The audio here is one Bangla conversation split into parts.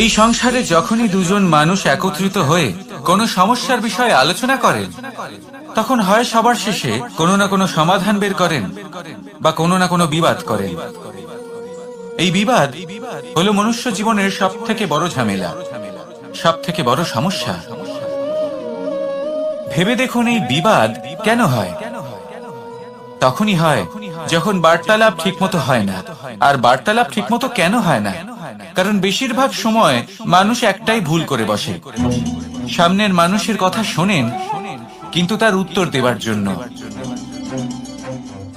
এই সংসারে যখনই দুজন মানুষ একত্রিত হয়ে কোনো সমস্যার বিষয়ে আলোচনা করেন, তখন হয় সবার শেষে কোনো না কোনো সমাধান বের করেন বা কোনো না কোনো বিবাদ করেন। এই বিবাদ হলো মনুষ্য জীবনের সব থেকে বড় ঝামেলা, সব থেকে বড় সমস্যা। ভেবে দেখুন, এই বিবাদ কেন হয়? তখনই হয় যখন বার্তালাপ ঠিকমতো হয় না। আর বার্তালাপ ঠিকমতো কেন হয় না? কারণ বেশিরভাগ সময় মানুষ একটাই ভুল করে বসে। সামনের মানুষের কথা শোনেন, কিন্তু তার উত্তর দেবার জন্য,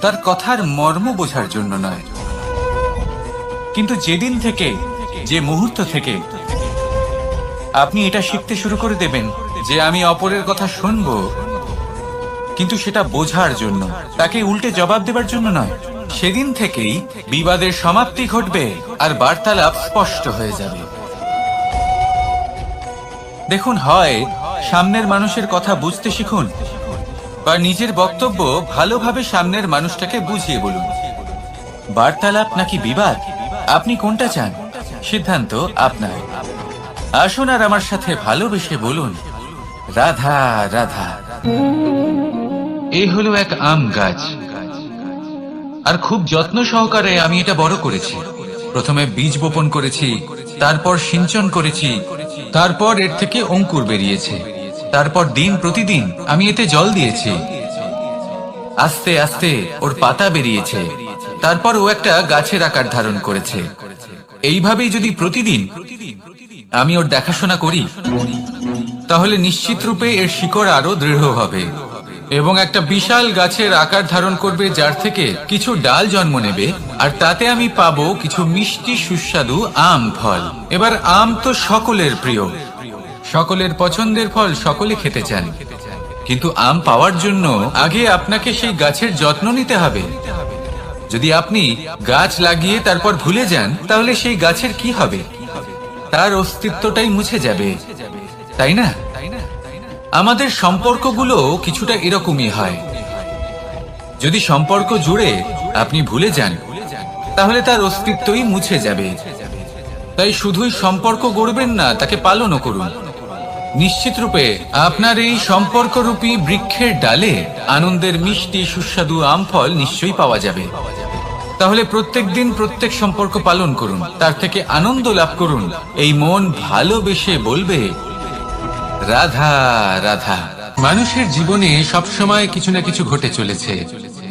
তার কথার মর্ম বোঝার জন্য নয়। কিন্তু যেদিন থেকে, যে মুহূর্ত থেকে আপনি এটা শিখতে শুরু করে দেবেন যে আমি অপরের কথা শুনবো, কিন্তু সেটা বোঝার জন্য, তাকে উল্টে জবাব দেবার জন্য নয়, সেদিন থেকেই বিবাদের সমাপ্তি ঘটবে আর বার্তালাপ স্পষ্ট হয়ে যাবে। দেখুন, হয় সামনের মানুষের কথা বুঝতে শিখুন, বা নিজের বক্তব্য ভালোভাবে সামনের মানুষটাকে বুঝিয়ে বলুন। বার্তালাপ নাকি বিবাদ, আপনি কোনটা চান? সিদ্ধান্ত আপনার। আসুন আর আমার সাথে ভালোবেসে বলুন, রাধা রাধা। এই হলো এক আম গাছ, আর খুব যত্ন সহকারে আমি এটা বড় করেছি। প্রথমে বীজ বপন করেছি, তারপর সিঞ্চন করেছি, তারপর এর থেকে অঙ্কুর বেরিয়েছে। তারপর দিন প্রতিদিন আমি এতে জল দিয়েছি। আস্তে আস্তে ওর পাতা বেরিয়েছে, তারপর ও একটা গাছের আকার ধারণ করেছে। এইভাবেই যদি প্রতিদিন আমি ওর দেখাশোনা করি, তাহলে নিশ্চিত রূপে এর শিকড় আরো দৃঢ় হবে এবং একটা বিশাল গাছের আকার ধারণ করবে, যার থেকে কিছু ডাল জন্ম নেবে, আর তাতে আমি পাবো কিছু মিষ্টি সুস্বাদু আম ফল। এবার আম তো সকলের প্রিয়, সকলের পছন্দের ফল, সকলে খেতে চান। কিন্তু আম পাওয়ার জন্য আগে আপনাকে সেই গাছের যত্ন নিতে হবে। যদি আপনি গাছ লাগিয়ে তারপর ভুলে যান, তাহলে সেই গাছের কি হবে? তার অস্তিত্বটাই মুছে যাবে, তাই না? আমাদের সম্পর্কগুলো কিছুটা এরকমই হয়। যদি সম্পর্ক জুড়ে আপনি ভুলে যান, তাহলে তার অস্তিত্বই মুছে যাবে। তাই শুধুই সম্পর্ক গড়বেন না, তাকে পালনও করুন। নিশ্চিত রূপে আপনার এই সম্পর্করূপী বৃক্ষের ডালে আনন্দের মিষ্টি সুস্বাদু আম ফল নিশ্চয়ই পাওয়া যাবে। তাহলে প্রত্যেক দিন প্রত্যেক সম্পর্ক পালন করুন, তার থেকে আনন্দ লাভ করুন। এই মন ভালোবেসে বলবে, রাধা রাধা। মানুষের জীবনে সবসময় কিছু না কিছু ঘটে চলেছে।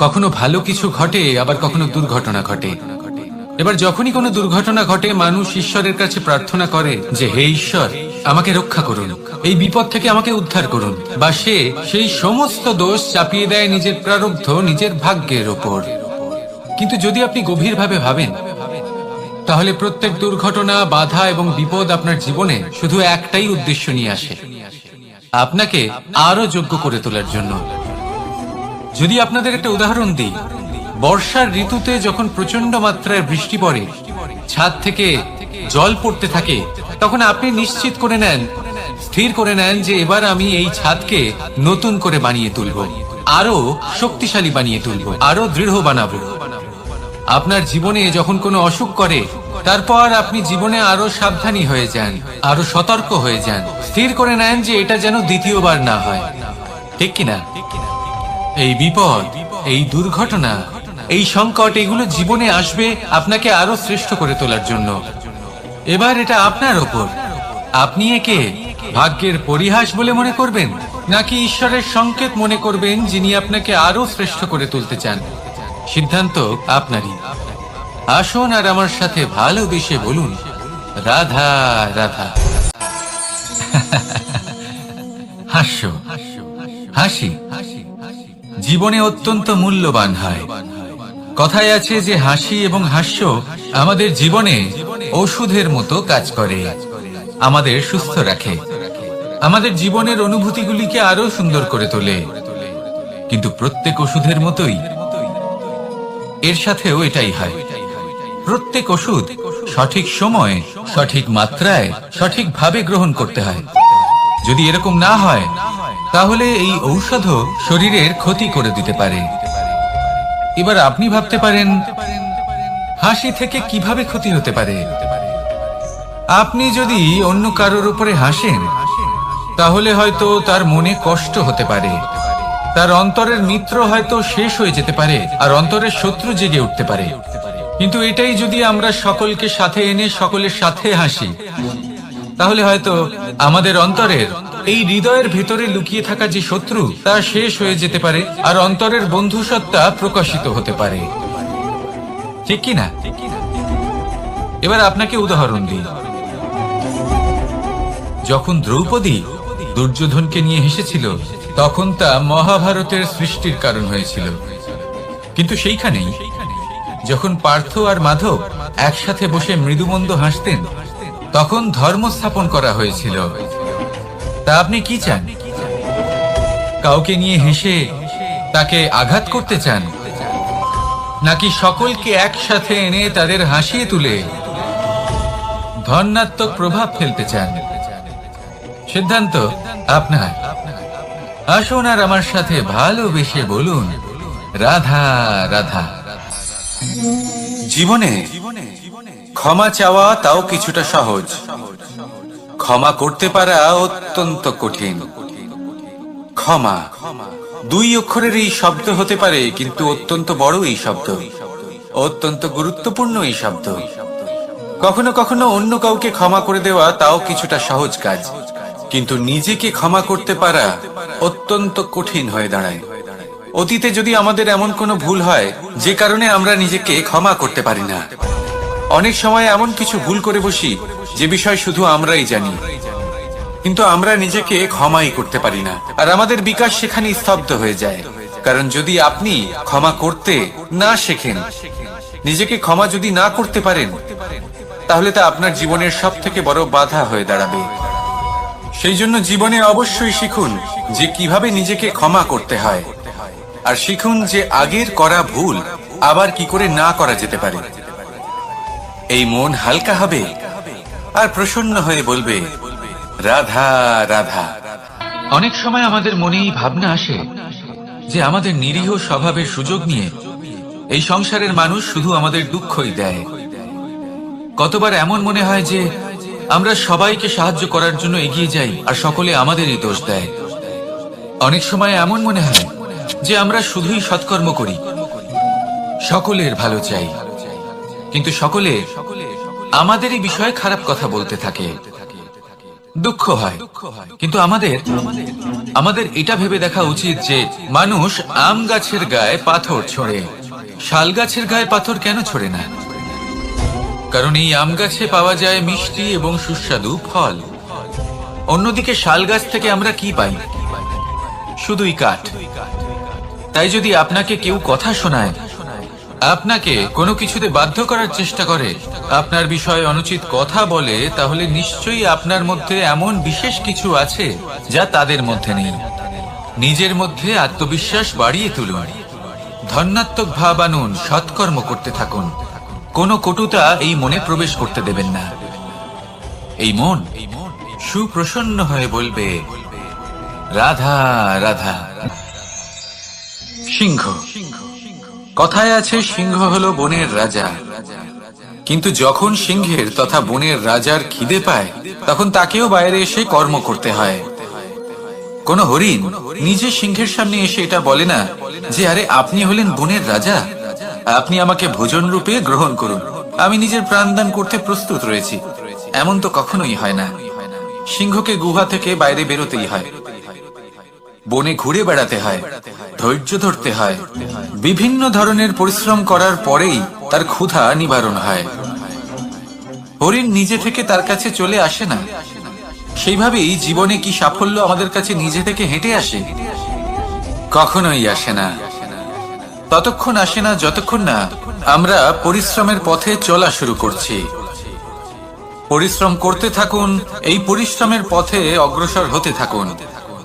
কখনো ভালো কিছু ঘটে, আবার কখনো দুর্ঘটনা ঘটে। এবার যখনই কোনো দুর্ঘটনা ঘটে, মানুষ ঈশ্বরের কাছে প্রার্থনা করে যে, হে ঈশ্বর, আমাকে রক্ষা করুন, এই বিপদ থেকে আমাকে উদ্ধার করুন। বা সে সেই সমস্ত দোষ চাপিয়ে দেয় নিজের প্রারব্ধ, নিজের ভাগ্যের ওপর। কিন্তু যদি আপনি গভীরভাবে ভাবেন, তাহলে প্রত্যেক দুর্ঘটনা, বাধা এবং বিপদ আপনার জীবনে শুধু একটাই উদ্দেশ্য নিয়ে আসে, আপনাকে আরো যোগ্য করে তোলার জন্য। যদি আপনাদের একটা উদাহরণ দিই, বর্ষার ঋতুতে যখন প্রচন্ড মাত্রায় বৃষ্টি পড়ে, ছাদ থেকে জল পড়তে থাকে, তখন আপনি নিশ্চিত করে নেন, স্থির করে নেন যে এবার আমি এই ছাদকে নতুন করে বানিয়ে তুলব, আরো শক্তিশালী বানিয়ে তুলব, আরো দৃঢ় বানাবো। আপনার জীবনে যখন কোনো অসুখ করে, তারপর আপনি জীবনে আরো সাবধানী হয়ে যান, আরো সতর্ক হয়ে যান, স্থির করে নেন যে এটা যেন দ্বিতীয়বার না হয়। ঠিক কিনা? এই বিপদ, এই দুর্ঘটনা, এই সংকট, এগুলো জীবনে আসবে আপনাকে আরো শ্রেষ্ঠ করে তোলার জন্য। এবার এটা আপনার ওপর। আপনি একে ভাগ্যের পরিহাস বলে মনে করবেন, নাকি ঈশ্বরের সংকেত মনে করবেন, যিনি আপনাকে আরো শ্রেষ্ঠ করে তুলতে চান? সিদ্ধান্ত আপনারই। আসুন আর আমার সাথে ভালোবেসে বলুন, রাধা রাধা। হাস্য, হাসি জীবনে অত্যন্ত মূল্যবান হয়। কথায় আছে যে হাসি এবং হাস্য আমাদের জীবনে ওষুধের মতো কাজ করে, আমাদের সুস্থ রাখে, আমাদের জীবনের অনুভূতিগুলিকে আরো সুন্দর করে তোলে। কিন্তু প্রত্যেক ওষুধের মতোই এর সাথেও এটাই হয়। প্রত্যেক ওষুধ সঠিক সময়ে, সঠিক মাত্রায়, সঠিকভাবে গ্রহণ করতে হয়। যদি এরকম না হয়, তাহলে এই ঔষধও শরীরের ক্ষতি করে দিতে পারে। এবার আপনি ভাবতে পারেন, হাসি থেকে কিভাবে ক্ষতি হতে পারে? আপনি যদি অন্য কারোর উপরে হাসেন, তাহলে হয়তো তার মনে কষ্ট হতে পারে, তার অন্তরের মিত্র হয়তো শেষ হয়ে যেতে পারে, আর অন্তরের শত্রু জেগে উঠতে পারে। কিন্তু এটাই যদি আমরা সকলকে সাথে এনে সকলের সাথে হাসি, তাহলে হয়তো আমাদের অন্তরের এই হৃদয়ের ভেতরে লুকিয়ে থাকা যে শত্রু তা শেষ হয়ে যেতে পারে, আর অন্তরের বন্ধুসত্তা প্রকাশিত হতে পারে। ঠিক কি না? এবার আপনাকে উদাহরণ দিই। যখন দ্রৌপদী দুর্যোধনকে নিয়ে হেসেছিল, তখন তা মহাভারতের সৃষ্টির কারণ হয়েছিল। কিন্তু সেইখানেই যখন পার্থ আর মাধব একসাথে বসে মৃদুমন্দ হাসতেন, তখন ধর্ম স্থাপন করা হয়েছিল। তা আপনি কি চান? কাউকে নিয়ে হেসে তাকে আঘাত করতে চান, নাকি সকলকে একসাথে এনে তাদের হাসিয়ে তুলে ধনাত্মক প্রভাব ফেলতে চান? সিদ্ধান্ত আপনার। আসুন আর আমার সাথে ভালোবেসে বলুন, রাধা রাধা। জীবনে ক্ষমা চাওয়া তাও কিছুটা সহজ, ক্ষমা করতে পারা অত্যন্ত কঠিন। ক্ষমা দুই অক্ষরের এই শব্দ হতে পারে, কিন্তু অত্যন্ত বড় এই শব্দ, অত্যন্ত গুরুত্বপূর্ণ এই শব্দ। কখনো কখনো অন্য কাউকে ক্ষমা করে দেওয়া তাও কিছুটা সহজ কাজ, কিন্তু নিজেকে ক্ষমা করতে পারা অত্যন্ত কঠিন হয়ে দাঁড়ায়। অতীতে যদি আমাদের এমন কোনো ভুল হয় যে কারণে আমরা নিজেকে ক্ষমা করতে পারি না, অনেক সময় এমন কিছু ভুল করে বসি যে বিষয় শুধু আমরাই জানি, কিন্তু আমরা নিজেকে ক্ষমাই করতে পারি না, আর আমাদের বিকাশ সেখানে স্তব্ধ হয়ে যায়। কারণ যদি আপনি ক্ষমা করতে না শেখেন, নিজেকে ক্ষমা যদি না করতে পারেন, তাহলে তা আপনার জীবনের সব থেকে বড় বাধা হয়ে দাঁড়াবে। সেই জন্য জীবনে অবশ্যই শিখুন যে কিভাবে নিজেকে ক্ষমা করতে হয়, আর শিখুন যে আগের করা ভুল আবার কি করে না করা যেতে পারে। এই মন হালকা হবে আর প্রসন্ন হয়ে বলবে, রাধা রাধা। অনেক সময় আমাদের মনে এই ভাবনা আসে যে আমাদের নিরীহ স্বভাবের সুযোগ নিয়ে এই সংসারের মানুষ শুধু আমাদের দুঃখই দেয়। কতবার এমন মনে হয় যে আমরা সবাইকে সাহায্য করার জন্য এগিয়ে যাই আর সকলে আমাদেরই দোষ দেয়। অনেক সময় এমন মনে হয় যে আমরা শুধুই সৎকর্ম করি, সকলের ভালো চাই, কিন্তু সকলে আমাদেরই বিষয়ে খারাপ কথা বলতে থাকে। দুঃখ হয়, কিন্তু আমাদের এটা ভেবে দেখা উচিত যে মানুষ আম গাছের গায়ে পাথর ছোড়ে, শাল গাছের গায়ে পাথর কেন ছোড়ে না? কারণ এই আম গাছে পাওয়া যায় মিষ্টি এবং সুস্বাদু ফল। অন্যদিকে শাল গাছ থেকে আমরা কি পাই? শুধুই কাঠ। তাই যদি আপনাকে কেউ কথা শোনায়, আপনাকে কোনো কিছুতে বাধ্য করার চেষ্টা করে, আপনার বিষয়ে অনুচিত কথা বলে, তাহলে নিশ্চয়ই আপনার মধ্যে এমন বিশেষ কিছু আছে যা তাদের মধ্যে নেই। নিজের মধ্যে আত্মবিশ্বাস বাড়িয়ে তুলুন, ধনাত্মক ভাব আনুন, সৎকর্ম করতে থাকুন। কোনো কটুতা এই মনে প্রবেশ করতে দেবেন না। এই মন সুপ্রসন্ন হয়ে বলবে, রাধা রাধা। সিংহ। কথায় আছে সিংহ হলো বনের রাজা, কিন্তু যখন সিংহের তথা বনের রাজার খিদে পায়, তখন তাকেও বাইরে এসে কর্ম করতে হয়। কোন হরিণ নিজে সিংহের সামনে এসে এটা বলে না যে, আরে আপনি হলেন বনের রাজা, আপনি আমাকে ভোজন রূপে গ্রহণ করুন, আমি নিজের প্রাণদান করতে প্রস্তুত রয়েছি। এমন তো কখনোই হয় না। সিংহকে গুহা থেকে বাইরে বেরোতেই হয়, বনে ঘুরে বেড়াতে হয়, ধৈর্য ধরতে হয়, বিভিন্ন ধরনের পরিশ্রম করার পরেই তার ক্ষুধা নিবারণ হয়। হরিণ নিজে থেকে তার কাছে চলে আসে না। সেইভাবেই জীবনে কি সাফল্য আমাদের কাছে নিজে থেকে হেঁটে আসে? কখনোই আসে না। ততক্ষণ আসে না যতক্ষণ না আমরা পরিশ্রমের পথে চলা শুরু করছি। পরিশ্রম করতে থাকুন, এই পরিশ্রমের পথে অগ্রসর হতে থাকুন।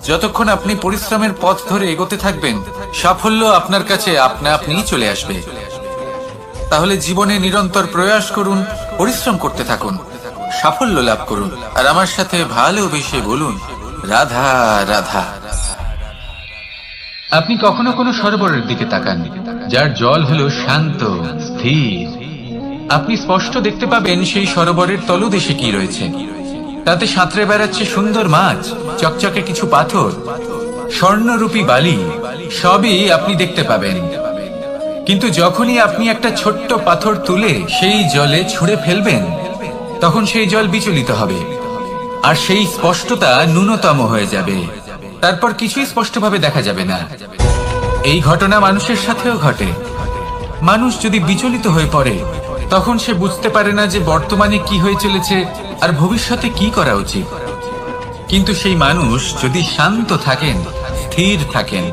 যতক্ষণ আপনি পরিশ্রমের পথ ধরে এগোতে থাকবেন, সাফল্য আপনার কাছে আপনা আপনিই চলে আসবে। তাহলে জীবনে নিরন্তর প্রয়াস করুন, পরিশ্রম করতে থাকুন, সাফল্য লাভ করুন, আর আমার সাথে ভালোবেসে বলুন, রাধা রাধা। আপনি কখনো কোনো সরোবরের দিকে তাকান যার জল হলো শান্ত, স্থির, আপনি স্পষ্ট দেখতে পাবেন সেই সরোবরের তলদেশে কি রয়েছে। তাতে সাঁতরে বেড়াচ্ছে সুন্দর মাছ, চকচকে কিছু পাথর, স্বর্ণরূপী বালি, সবই আপনি দেখতে পাবেন। কিন্তু যখনই আপনি একটা ছোট্ট পাথর তুলে সেই জলে ছুঁড়ে ফেলবেন, তখন সেই জল বিচলিত হবে আর সেই স্পষ্টতা ন্যূনতম হয়ে যাবে। তারপর কিছুই স্পষ্টভাবে দেখা যাবে না। এই ঘটনা মানুষের সাথেও ঘটে। মানুষ যদি বিচলিত হয়ে পড়ে, তখন সে বুঝতে পারে না যে বর্তমানে কি হয়ে চলেছে আর ভবিষ্যতে কি করা উচিত। কিন্তু সেই মানুষ যদি শান্ত থাকেন, স্থির থাকেন,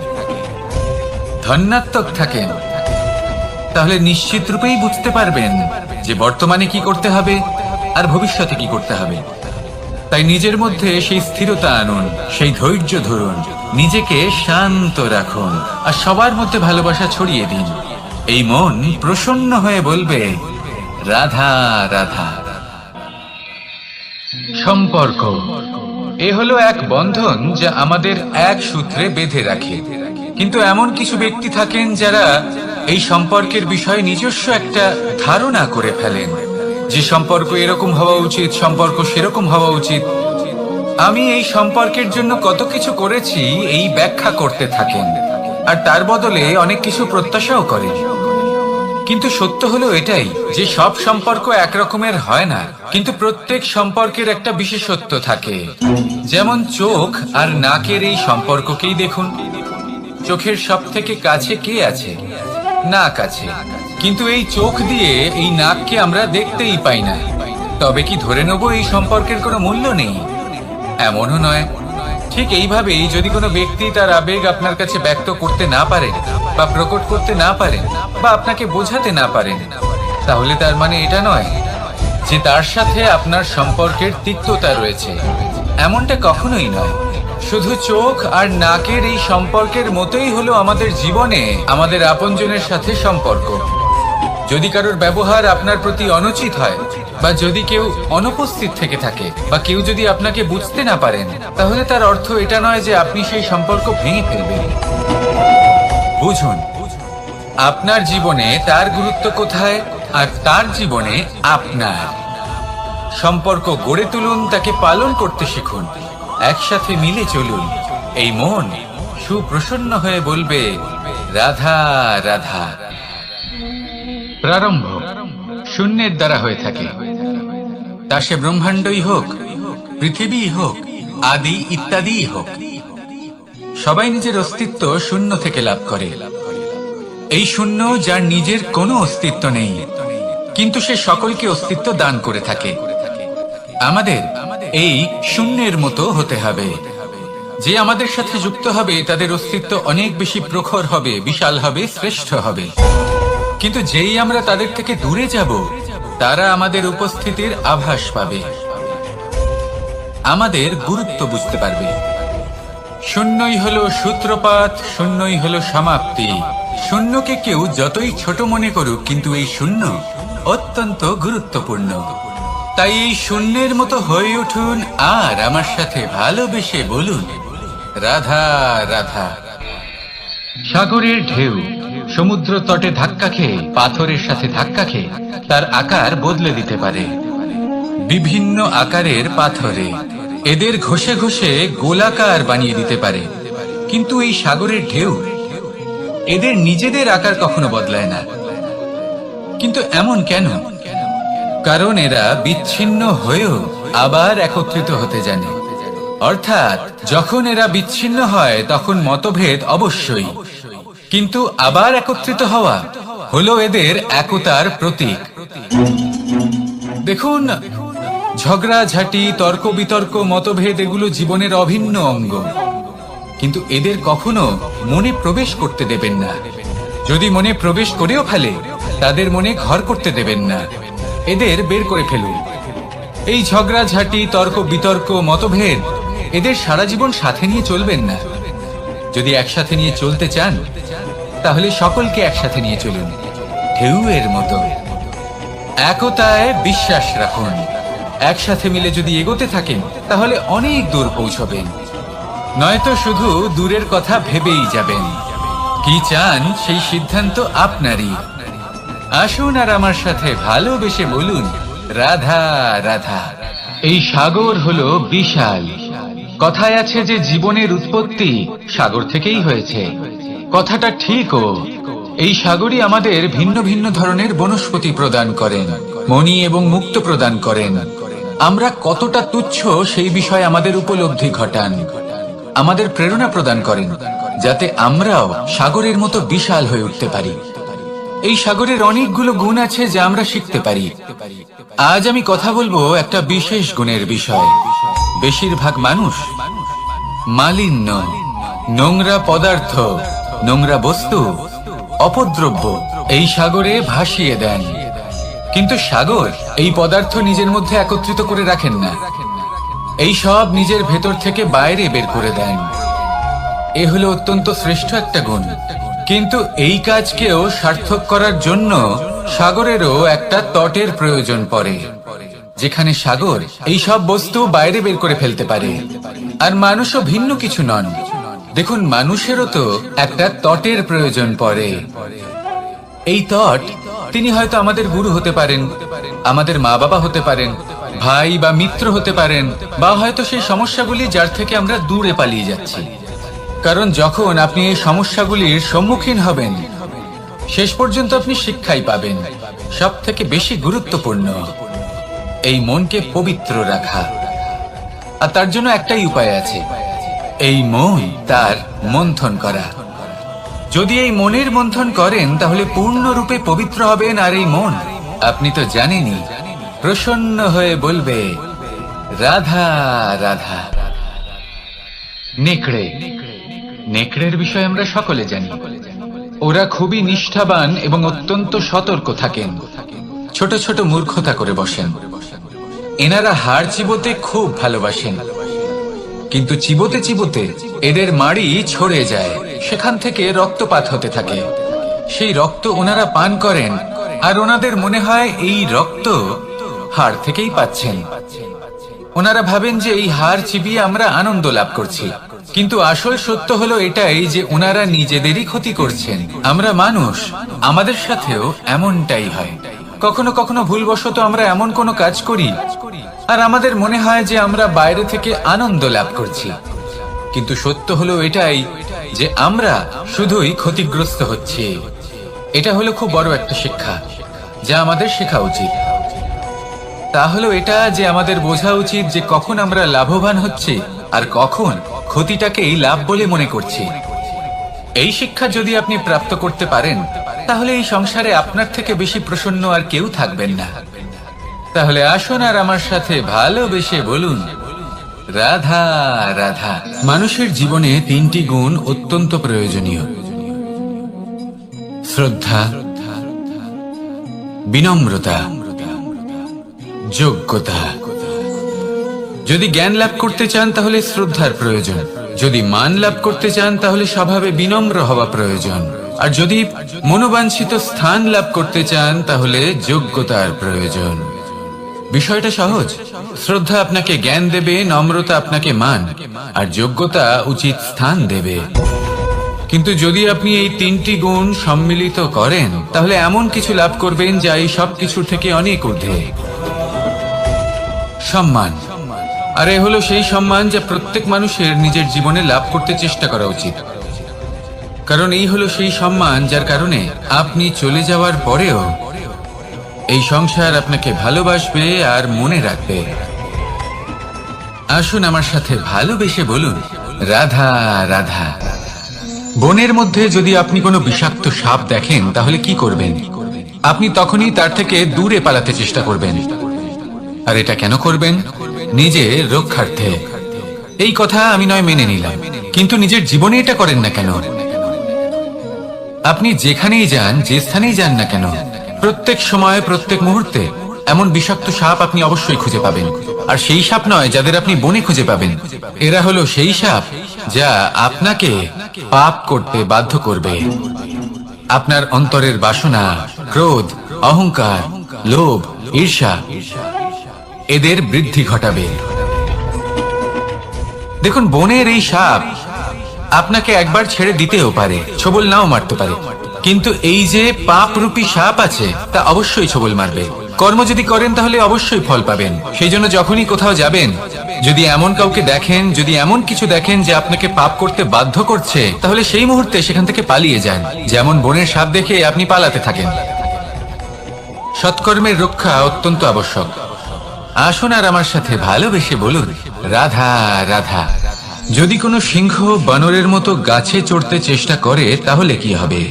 ধন্যাত্মক থাকেন, তাহলে নিশ্চিত রূপেই বুঝতে পারবেন যে বর্তমানে কি করতে হবে আর ভবিষ্যতে কি করতে হবে। তাই নিজের মধ্যে সেই স্থিরতা আনুন, সেই ধৈর্য ধরুন, নিজেকে শান্ত রাখুন আর সবার মধ্যে ভালোবাসা ছড়িয়ে দিন। এই মন প্রসন্ন হয়ে বলবে, রাধা রাধা। সম্পর্ক এ হলো এক বন্ধন যা আমাদের এক সূত্রে বেঁধে রাখে। কিন্তু এমন কিছু ব্যক্তি থাকেন যারা এই সম্পর্কের বিষয়ে নিজস্ব একটা ধারণা করে ফেলেন যে সম্পর্ক এরকম হওয়া উচিত, সম্পর্ক সেরকম হওয়া উচিত। আমি এই সম্পর্কের জন্য কত কিছু করেছি এই ব্যাখ্যা করতে থাকেন আর তার বদলে অনেক কিছু প্রত্যাশাও করেন। কিন্তু সত্য হলো এটাই যে সব সম্পর্ক একরকমের হয় না, কিন্তু প্রত্যেক সম্পর্কের একটা বিশেষত্ব থাকে। যেমন চোখ আর নাকের এই সম্পর্ককেই দেখুন। চোখের সব থেকে কাছে কে আছে? নাক আছে। কিন্তু এই চোখ দিয়ে এই নাককে আমরা দেখতেই পাই না। তবে কি ধরে নেব এই সম্পর্কের কোনো মূল্য নেই? এমনও নয়। ঠিক এইভাবেই যদি কোনো ব্যক্তি তার আবেগ আপনার কাছে ব্যক্ত করতে না পারেন বা প্রকট করতে না পারেন বা আপনাকে বোঝাতে না পারেন, তাহলে তার মানে এটা নয় যে তার সাথে আপনার সম্পর্কের তিক্ততা রয়েছে। এমনটা কখনোই নয়। শুধু চোখ আর নাকের এই সম্পর্কের মতোই হলো আমাদের জীবনে আমাদের আপনজনের সাথে সম্পর্ক। যদি কারোর ব্যবহার আপনার প্রতি অনুচিত হয় বা যদি কেউ অনুপস্থিত থেকে থাকে বা কেউ যদি আপনাকে বুঝতে না পারেন, তাহলে তার অর্থ এটা নয় যে আপনি সেই সম্পর্ক ভেঙে ফেলবেন। বুঝুন, আপনার জীবনে তার গুরুত্ব কোথায় আর তার জীবনে আপনার। সম্পর্ক গড়ে তুলুন, তাকে পালন করতে শিখুন, একসাথে মিলে চলুন। এই মন সুপ্রসন্ন হয়ে বলবে, রাধা রাধা। প্রারম্ভ শূন্যের দ্বারা হয়ে থাকে, তা সে ব্রহ্মাণ্ডই হোক, পৃথিবী হোক, আদি ইত্যাদি হোক। সবাই নিজের অস্তিত্ব শূন্য থেকে লাভ করে। এই শূন্য যার নিজের কোনো অস্তিত্ব নেই, কিন্তু সে সকলকে অস্তিত্ব দান করে থাকে। আমাদের এই শূন্যের মতো হতে হবে। যে আমাদের সাথে যুক্ত হবে তাদের অস্তিত্ব অনেক বেশি প্রখর হবে, বিশাল হবে, শ্রেষ্ঠ হবে। কিন্তু যেই আমরা তাদের থেকে দূরে যাব, তারা আমাদের উপস্থিতির আভাস পাবে, আমাদের গুরুত্ব বুঝতে পারবে। শূন্যই হলো সূত্রপাত, শূন্যই হলো সমাপ্তি। শূন্যকে কেউ যতই ছোট মনে করুক, কিন্তু এই শূন্য অত্যন্ত গুরুত্বপূর্ণ। তাই এই শূন্যের মতো হয়ে উঠুন আর আমার সাথে ভালোবেসে বলুন, রাধা রাধা। সাগরের ঢেউ সমুদ্র তটে ধাক্কা খেয়ে, পাথরের সাথে ধাক্কা খেয়ে তার আকার বদলে দিতে পারে। বিভিন্ন আকারের পাথরে এদের ঘষে ঘষে গোলাকার বানিয়ে দিতে পারে। কিন্তু এই সাগরের ঢেউ এদের নিজেদের আকার কখনো বদলায় না। কিন্তু এমন কেন? কারণ এরা বিচ্ছিন্ন হয়েও আবার একত্রিত হতে জানে। অর্থাৎ যখন এরা বিচ্ছিন্ন হয় তখন মতভেদ অবশ্যই, কিন্তু আবার একত্রিত হওয়া হলো এদের একতার প্রতীক। দেখুন, ঝগড়াঝাটি, তর্ক বিতর্ক, মতভেদ এগুলো জীবনের অভিন্ন অঙ্গ, কিন্তু এদের কখনো মনে প্রবেশ করতে দেবেন না। যদি মনে প্রবেশ করেও ফেলে, তাদের মনে ঘর করতে দেবেন না, এদের বের করে ফেলুন। এই ঝগড়াঝাটি, তর্ক বিতর্ক, মতভেদ এদের সারা জীবন সাথে নিয়ে চলবেন না। যদি একসাথে নিয়ে চলতে চান, তাহলে সকলকে একসাথে নিয়ে চলুন, ঢেউয়ের মতো। একতায় বিশ্বাস রাখুন। একসাথে মিলে যদি এগোতে থাকেন, তাহলে অনেক দূর পৌঁছবেন। নয়তো শুধু দূরের কথা ভেবেই যাবেন। কি চান সেই সিদ্ধান্ত আপনারই। আসুন আর আমার সাথে ভালোবেসে বলুন, রাধা রাধা। এই সাগর হলো বিশাল। কথায় আছে যে জীবনের উৎপত্তি সাগর থেকেই হয়েছে। কথাটা ঠিকও। এই সাগরই আমাদের ভিন্ন ভিন্ন ধরনের বনস্পতি প্রদান করেন, মণি এবং মুক্ত প্রদান করেন। আমরা কতটা তুচ্ছ সেই বিষয়ে আমাদের উপলব্ধি ঘটান, আমাদের প্রেরণা প্রদান করেন, যাতে আমরাও সাগরের মতো বিশাল হয়ে উঠতে পারি। এই সাগরের অনেকগুলো গুণ আছে যা আমরা শিখতে পারি। আজ আমি কথা বলবো একটা বিশেষ গুণের বিষয়ে। বেশিরভাগ মানুষ মালিন্য, নোংরা পদার্থ, নোংরা বস্তু, অপদ্রব্য এই সাগরে ভাসিয়ে দেন। কিন্তু সাগর এই পদার্থ নিজের মধ্যে একত্রিত করে রাখেন না, এই সব নিজের ভেতর থেকে বাইরে বের করে দেন। এ হলো অত্যন্ত শ্রেষ্ঠ একটা গুণ। কিন্তু এই কাজকেও সার্থক করার জন্য সাগরেরও একটা তটের প্রয়োজন পড়ে, যেখানে সাগর এই সব বস্তু বাইরে বের করে ফেলতে পারে। আর মানুষও ভিন্ন কিছু নন। দেখুন, মানুষেরও তো একটা তটের প্রয়োজন পড়ে। এই তট, তিনি হয়তো আমাদের গুরু হতে পারেন, আমাদের মা বাবা হতে পারেন, ভাই বা মিত্র হতে পারেন, বা হয়তো সেই সমস্যাগুলি যার থেকে আমরা দূরে পালিয়ে যাচ্ছি। কারণ যখন আপনি এই সমস্যাগুলির সম্মুখীন হবেন, শেষ পর্যন্ত আপনি শিক্ষাই পাবেন। সব থেকে বেশি গুরুত্বপূর্ণ এই মনকে পবিত্র রাখা। আর তার জন্য একটাই উপায় আছে, এই মন তার মন্থন করা। যদি এই মনের মন্থন করেন তাহলে পূর্ণরূপে পবিত্র হবেন। আর এই মন, আপনি তো জানেনই, প্রসন্ন হয়ে বলবে রাধা রাধা। নেকড়ে, নেকড়ের বিষয়ে আমরা সকলে জানি। ওরা খুবই নিষ্ঠাবান এবং অত্যন্ত সতর্ক থাকেন। ছোট ছোট মূর্খতা করে বসেন। এনারা হাড় চিবোতে খুব ভালোবাসেন, কিন্তু চিবোতে চিবোতে এদের মাড়ি ছড়ে যায়, সেখান থেকে রক্তপাত হতে থাকে। সেই রক্ত ওনারা পান করেন, আর ওনাদের মনে হয় এই রক্ত হাড় থেকেই পাচ্ছেন। ওনারা ভাবেন যে এই হাড় চিবিয়ে আমরা আনন্দ লাভ করছি, কিন্তু আসল সত্য হলো এটাই যে ওনারা নিজেদেরই ক্ষতি করছেন। আমরা মানুষ, আমাদের সাথেও এমনটাই হয়। কখনো কখনো ভুলবশত আমরা এমন কোনো কাজ করি আর আমাদের মনে হয় যে আমরা বাইরে থেকে আনন্দ লাভ করছি, কিন্তু সত্য হলো এটাই যে আমরা শুধুই ক্ষতিগ্রস্ত হচ্ছি। এটা হলো খুব বড় একটা শিক্ষা যা আমাদের শেখা উচিত। তা হলো এটা যে আমাদের বোঝা উচিত যে কখন আমরা লাভবান হচ্ছি আর কখন ক্ষতিটাকেই লাভ বলে মনে করছি। এই শিক্ষা যদি আপনি প্রাপ্ত করতে পারেন, তাহলে এই সংসারে আপনার থেকে বেশি প্রসন্ন আর কেউ থাকবেন না। তাহলে আসুন আর আমার সাথে ভালোবেসে বলুন, রাধা রাধা। মানুষের জীবনে তিনটি গুণ অত্যন্ত প্রয়োজনীয়: শ্রদ্ধা, বিনম্রতা, যোগ্যতা। যদি জ্ঞান লাভ করতে চান তাহলে শ্রদ্ধার প্রয়োজন, যদি মান লাভ করতে চান তাহলে স্বভাবে বিনম্র হওয়া প্রয়োজন, আর যদি মনোবাঞ্ছিত স্থান লাভ করতে চান তাহলে যোগ্যতার প্রয়োজন। বিষয়টা সহজ। শ্রদ্ধা আপনাকে জ্ঞান দেবে, নম্রতা আপনাকে মান, আর যোগ্যতা উচিত স্থান দেবে। কিন্তু যদি আপনি এই তিনটি গুণ সম্মিলিত করেন তাহলে এমন কিছু লাভ করবেন যা এই সব কিছুর থেকে অনেক ঊর্ধ্বে। সম্মান। আর এ হলো সেই সম্মান যা প্রত্যেক মানুষের নিজের জীবনে লাভ করতে চেষ্টা করা উচিত। কারণ এই হলো সেই সম্মান যার কারণে আপনি চলে যাওয়ার পরেও এই সংসার আপনাকে ভালোবাসবে আর মনে রাখবে। আসুন আমার সাথে ভালোবেসে বলুন, রাধা রাধা। বনের মধ্যে যদি আপনি কোনো বিষাক্ত সাপ দেখেন তাহলে কি করবেন? আপনি তখনই তার থেকে দূরে পালাতে চেষ্টা করবেন। আর এটা কেন করবেন? নিজের রক্ষার্থে। এই কথা আমি নয় মেনে নিলাম, কিন্তু নিজের জীবনে এটা করেন না কেন? আপনি যেখানেই যান, যে স্থানেই যান না কেন, প্রত্যেক সময় প্রত্যেক মুহূর্তে এমন বিষাক্ত সাপ আপনি অবশ্যই খুঁজে পাবেন। আর সেই সাপ নয় যাদের আপনি বনে খুঁজে পাবেন, এরা হলো সেই সাপ যা আপনাকে পাপ করতে বাধ্য করবে। আপনার অন্তরের বাসনা, ক্রোধ, অহংকার, লোভ, ঈর্ষা এদের বৃদ্ধি ঘটাবে। দেখুন, বনের এই সাপ আপনাকে একবার ছেড়ে দিতেও পারে, ছোবল নাও মারতে পারে, কিন্তু এই যে পাপরূপী সাপ আছে তা অবশ্যই ছোবল মারবে। কর্ম যদি করেন তাহলে অবশ্যই ফল পাবেন। সেই জন্য যখনই কোথাও যাবেন, যদি এমন কাউকে দেখেন, যদি এমন কিছু দেখেন যে আপনাকে পাপ করতে বাধ্য করছে, তাহলে সেই মুহূর্তে সেখান থেকে পালিয়ে যান। যেমন বনের সাপ দেখে আপনি পালাতে থাকেন। সৎকর্মের রক্ষা অত্যন্ত আবশ্যক। আসুন আর আমার সাথে ভালোবেসে বলুন, রাধা রাধা। যদি কোনো সিংহ বানরের মতো গাছে চড়তে চেষ্টা করে তাহলে কি হবে?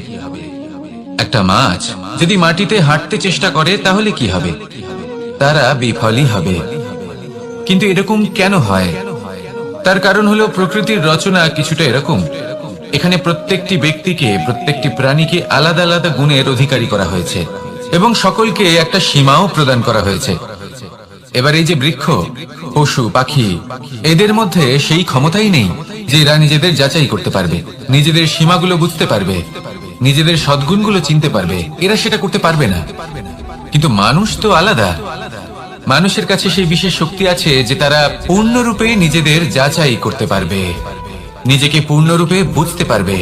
একটা মাছ যদি মাটিতে হাঁটতে চেষ্টা করে তাহলে কি হবে? তারা বিফলই হবে। কিন্তু এরকম কেন হয়? তার কারণ হলো প্রকৃতির রচনা কিছুটা এরকম। এখানে প্রত্যেকটি ব্যক্তিকে, প্রত্যেকটি প্রাণীকে আলাদা আলাদা গুণের অধিকারী করা হয়েছে এবং সকলকে একটা সীমাও প্রদান করা হয়েছে। এবার এই যে বৃক্ষ, পশু, পাখি, এদের মধ্যে সেই ক্ষমতাই নেই যে এরা নিজেদের যাচাই করতে পারবে, নিজেদের সীমাগুলো বুঝতে পারবে, নিজেদের সদ্গুণগুলো চিনতে পারবে। এরা সেটা করতে পারবে না। কিন্তু মানুষ তো আলাদা। মানুষের কাছে সেই বিশেষ শক্তি আছে যে তারা পূর্ণরূপে নিজেদের যাচাই করতে পারবে, নিজেকে পূর্ণরূপে বুঝতে পারবে,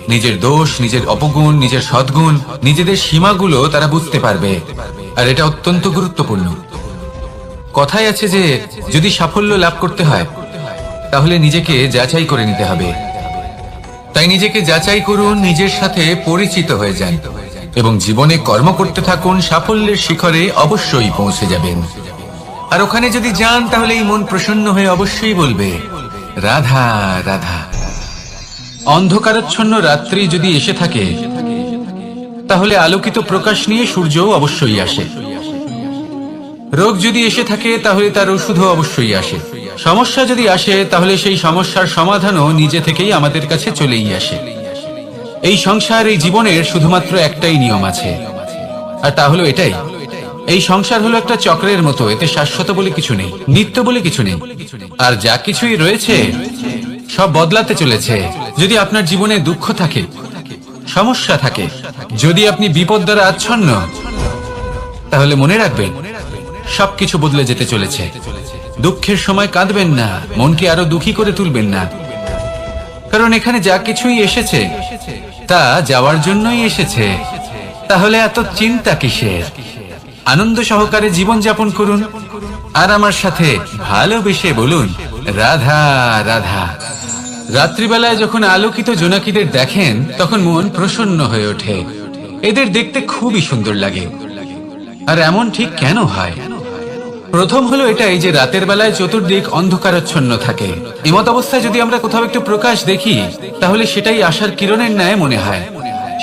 নিজের দোষ, নিজের অপগুণ, নিজের সদ্গুণ, নিজেদের সীমাগুলো তারা বুঝতে পারবে। আর এটা অত্যন্ত গুরুত্বপূর্ণ। কথায় আছে যে যদি সাফল্য লাভ করতে হয় তাহলে নিজেকে যাচাই করে নিতে হবে। তাই নিজেকে যাচাই করুন, নিজের সাথে পরিচিত হয়ে যান এবং জীবনে কর্ম করতে থাকুন। সাফল্যের শিখরে অবশ্যই পৌঁছে যাবেন। আর ওখানে যদি যান তাহলে এই মন প্রসন্ন হয়ে অবশ্যই বলবে, রাধা রাধা। অন্ধকারাচ্ছন্ন রাত্রি যদি এসে থাকে তাহলে আলোকিত প্রকাশ নিয়ে সূর্যও অবশ্যই আসে। রোগ যদি এসে থাকে তাহলে তার ওষুধও অবশ্যই আসে। সমস্যা যদি আসে তাহলে সেই সমস্যার সমাধানও নিজে থেকেই আমাদের কাছে চলেই আসে। এই সংসার, এই জীবনের শুধুমাত্র একটাই নিয়ম আছে, আর তা হলো এটাই, এই সংসার হলো একটা চক্রের মতো। এতে শাশ্বত বলে কিছু নেই, নিত্য বলে কিছু নেই। আর যা কিছুই রয়েছে সব বদলাতে চলেছে। যদি আপনার জীবনে দুঃখ থাকে, সমস্যা থাকে, যদি আপনি বিপদ দ্বারা আচ্ছন্ন, তাহলে মনে রাখবেন সবকিছু বদলে যেতে চলেছে। দুঃখের সময় কাঁদবেন না, মনকে আরো দুঃখী করে তুলবেন না, কারণ এখানে যা কিছুই এসেছে তা যাওয়ার জন্যই এসেছে। তাহলে এত চিন্তা কিসের? আনন্দ সহকারে জীবন যাপন করুন আর আমার সাথে ভালোবেসে বলুন, রাধা রাধা। রাত্রিবেলায় যখন আলোকিত জোনাকিদের দেখেন তখন মন প্রসন্ন হয়ে ওঠে। এদের দেখতে খুবই সুন্দর লাগে। আর এমন ঠিক কেন হয়? প্রথম হলো এটাই যে রাতের বেলায় চতুর্দিক অন্ধকারাচ্ছন্ন থাকে। এমত অবস্থায় যদি আমরা কোথাও একটু প্রকাশ দেখি তাহলে সেটাই আশার কিরণের ন্যায় মনে হয়।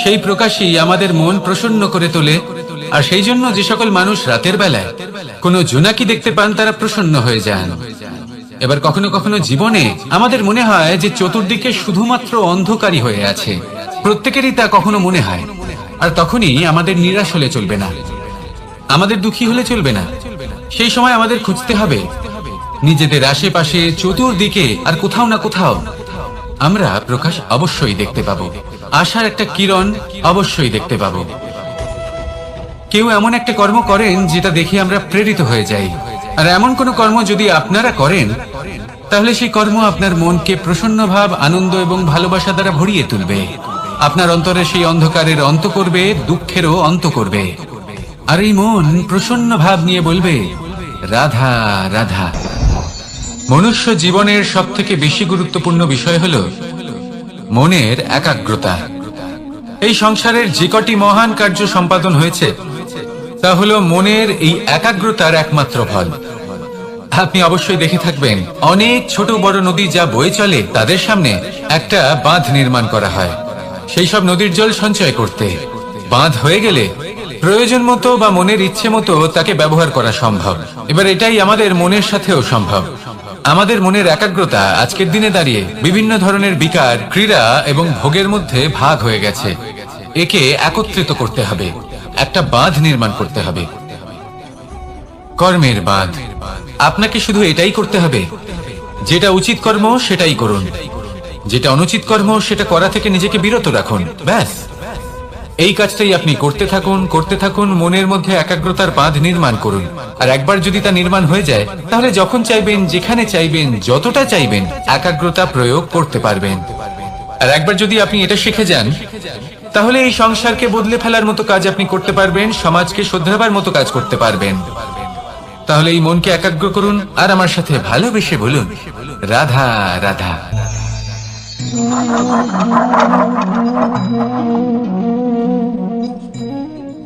সেই প্রকাশই আমাদের মন প্রসন্ন করে তোলে। আর সেই জন্য যে সকল মানুষ রাতের বেলায় কোনো জোনাকি দেখতে পান তারা প্রসন্ন হয়ে যান। এবার কখনো কখনো জীবনে আমাদের মনে হয় যে চতুর্দিকে শুধুমাত্র অন্ধকারই হয়ে আছে। প্রত্যেকেরই তা কখনো মনে হয়। আর তখনই আমাদের নিরাশ হলে চলবে না, আমাদের দুঃখী হলে চলবে না। সেই সময় আমাদের খুঁজতে হবে নিজেদের আশেপাশে, চতুর্দিকে, আর কোথাও না কোথাও আমরা প্রকাশ অবশ্যই দেখতে পাবো। আশার একটা কিরণ অবশ্যই দেখতে পাবো। কেউ এমন একটা কর্ম করেন যেটা দেখে আমরা প্রেরিত হয়ে যাই। আর এমন কোন কর্ম যদি আপনারা করেন তাহলে সেই কর্ম আপনার মনকে প্রসন্ন ভাব, আনন্দ এবং ভালোবাসা দ্বারা ভরিয়ে তুলবে। আপনার অন্তরে সেই অন্ধকারের অন্ত করবে, দুঃখেরও অন্ত করবে। আর এই মন প্রসন্ন ভাব নিয়ে বলবে, রাধা রাধা। মনুষ্য জীবনের সব থেকে বেশি গুরুত্বপূর্ণ বিষয় হলো মনের একাগ্রতা। এই সংসারের যে কটি মহান কার্য সম্পাদন হয়েছে তা হলো মনের এই একাগ্রতার একমাত্র ফল। আপনি অবশ্যই দেখে থাকবেন অনেক ছোট বড় নদী যা বয়ে চলে তাদের সামনে একটা বাঁধ নির্মাণ করা হয় সেই সব নদীর জল সঞ্চয় করতে। বাঁধ হয়ে গেলে প্রয়োজন মতো বা মনের ইচ্ছে মতো তাকে ব্যবহার করা সম্ভব। এবার এটাই আমাদের মনের সাথেও সম্ভব। আমাদের মনের একাগ্রতা আজকের দিনে দাঁড়িয়ে বিভিন্ন ধরনের বিকার, ক্রীড়া এবং ভোগের মধ্যে ভাগ হয়ে গেছে। একে একত্রিত করতে হবে, একটা বাঁধ নির্মাণ করতে হবে, কর্মের বাঁধ। আপনাকে শুধু এটাই করতে হবে, যেটা উচিত কর্ম সেটাই করুন, যেটা অনুচিত কর্ম সেটা করা থেকে নিজেকে বিরত রাখুন। ব্যাস, এই কাজটাই আপনি করতে থাকুন, করতে থাকুন। মনের মধ্যে একাগ্রতার বাঁধ নির্মাণ করুন। আর একবার যদি তা নির্মাণ হয়ে যায় তাহলে যখন চাইবেন, যেখানে চাইবেন, যতটা চাইবেন একাগ্রতা প্রয়োগ করতে পারবেন। আর একবার যদি আপনি এটা শিখে যান, তাহলে এই সংসারকে বদলে ফেলার মতো কাজ আপনি করতে পারবেন, সমাজকে শুধরাবার মতো কাজ করতে পারবেন। তাহলে এই মনকে একাগ্র করুন আর আমার সাথে ভালোবেসে বলুন, রাধা রাধা।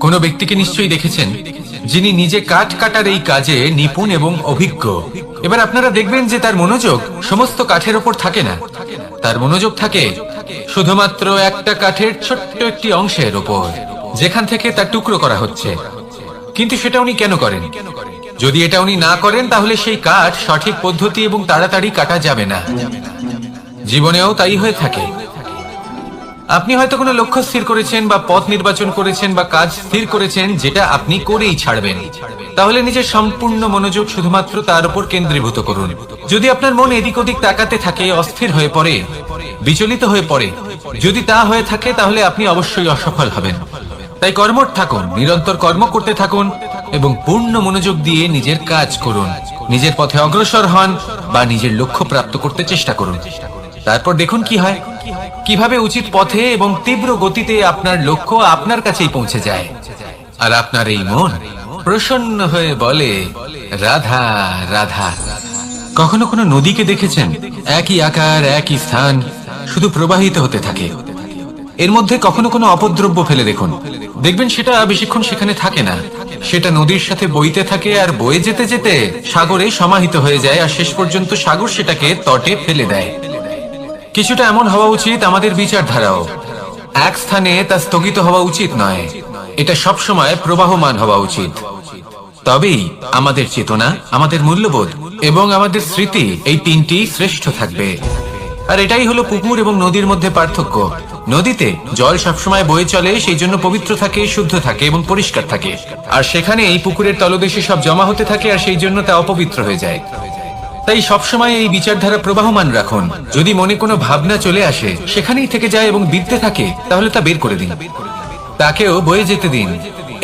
কোন ব্যক্তিকে নিশ্চয়ই দেখেছেন যিনি নিজে কাঠ কাটার এই কাজে নিপুণ এবং অভিজ্ঞ। এবার আপনারা দেখবেন যে তার মনোযোগ সমস্ত কাঠের ওপর থাকে না, তার মনোযোগ থাকে শুধুমাত্র একটা কাঠের ছোট্ট একটি অংশের ওপর, যেখান থেকে তার টুকরো করা হচ্ছে। কিন্তু সেটা উনি কেন করেন? যদি এটা উনি না করেন তাহলে সেই কাঠ সঠিক পদ্ধতি এবং তাড়াতাড়ি কাটা যাবে না। জীবনেও তাই হয়ে থাকে। আপনি হয়তো কোনো লক্ষ্য স্থির করেছেন বা পথ নির্বাচন করেছেন বা কাজ স্থির করেছেন যেটা আপনি করেই ছাড়বেন। তাহলে নিজের সম্পূর্ণ মনোযোগ শুধুমাত্র তার উপর কেন্দ্রীভূত করুন। যদি আপনার মন এদিক ওদিক তাকাতে থাকে, অস্থির হয়ে পড়ে, বিচলিত হয়ে পড়ে, যদি তা হয়ে থাকে তাহলে আপনি অবশ্যই অসফল হবেন। তাই কর্মঠ থাকুন, নিরন্তর কর্ম করতে থাকুন এবং পূর্ণ মনোযোগ দিয়ে নিজের কাজ করুন। নিজের পথে অগ্রসর হন বা নিজের লক্ষ্য প্রাপ্ত করতে চেষ্টা করুন। তারপর দেখুন কি হয়, কিভাবে উচিত পথে এবং তীব্র গতিতে আপনার লক্ষ্য আপনার কাছেই পৌঁছে যায়। আর আপনার এই মন প্রসন্ন হয়ে বলে, রাধা রাধা। কখনো কোনো নদীকে দেখেছেন? একই আকার, একই স্থান, শুধু প্রবাহিত হতে থাকে। এর মধ্যে কখনো কোনো অপদ্রব্য ফেলে দেখুন, দেখবেন সেটা বেশিক্ষণ সেখানে থাকে না। সেটা নদীর সাথে বইতে থাকে আর বয়ে যেতে যেতে সাগরে সমাহিত হয়ে যায়, আর শেষ পর্যন্ত সাগর সেটাকে তটে ফেলে দেয়। কিছুটা এমন হওয়া উচিত আমাদের বিচারধারাও। এক স্থানে তা স্থগিত হওয়া উচিত নয়, এটা সবসময় প্রবাহমান হওয়া উচিত। তবেই আমাদের চেতনা, আমাদের মূল্যবোধ এবং আমাদের স্মৃতি, এই তিনটি শ্রেষ্ঠ থাকবে। আর এটাই হলো পুকুর এবং নদীর মধ্যে পার্থক্য। নদীতে জল সবসময় বয়ে চলে, সেই জন্য পবিত্র থাকে, শুদ্ধ থাকে এবং পরিষ্কার থাকে। আর সেখানে এই পুকুরের তলদেশে সব জমা হতে থাকে, আর সেই জন্য তা অপবিত্র হয়ে যায়। তাই সবসময় এই বিচারধারা প্রবাহমান রাখুন। যদি মনে কোনো ভাবনা চলে আসে, সেখানেই থেকে যায় এবং বিদ্যে থাকে, তাহলে তা বের করে দিন, তাকেও বয়ে যেতে দিন,